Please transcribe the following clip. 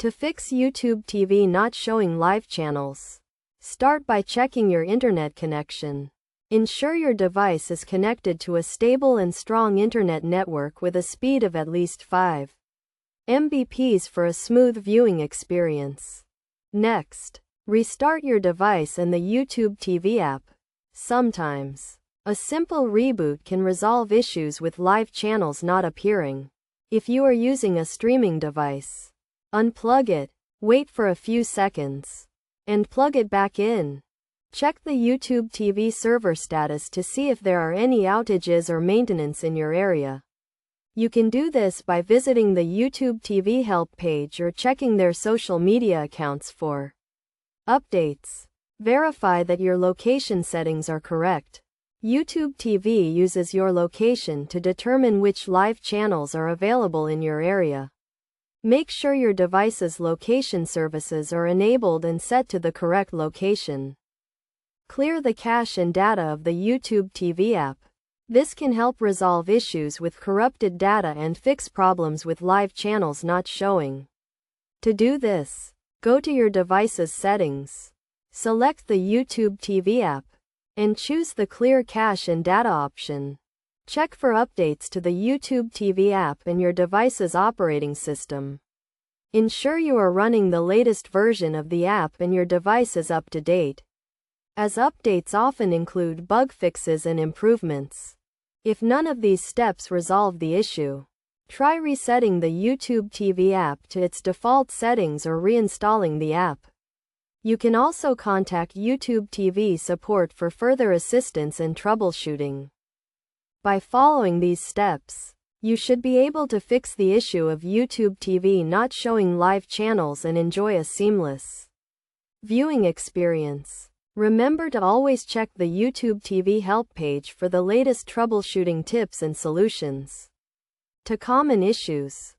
To fix YouTube TV not showing live channels, start by checking your internet connection. Ensure your device is connected to a stable and strong internet network with a speed of at least 5 Mbps for a smooth viewing experience. Next, restart your device and the YouTube TV app. Sometimes, a simple reboot can resolve issues with live channels not appearing. If you are using a streaming device, unplug it, wait for a few seconds, and plug it back in. Check the YouTube TV server status to see if there are any outages or maintenance in your area. You can do this by visiting the YouTube TV help page or checking their social media accounts for updates. Verify that your location settings are correct. YouTube TV uses your location to determine which live channels are available in your area. Make sure your device's location services are enabled and set to the correct location. Clear the cache and data of the YouTube TV app. This can help resolve issues with corrupted data and fix problems with live channels not showing. To do this, go to your device's settings. Select the YouTube TV app and choose the Clear Cache and Data option. Check for updates to the YouTube TV app and your device's operating system. Ensure you are running the latest version of the app and your device is up to date, as updates often include bug fixes and improvements. If none of these steps resolve the issue, try resetting the YouTube TV app to its default settings or reinstalling the app. You can also contact YouTube TV support for further assistance and troubleshooting. By following these steps, you should be able to fix the issue of YouTube TV not showing live channels and enjoy a seamless viewing experience. Remember to always check the YouTube TV help page for the latest troubleshooting tips and solutions to common issues.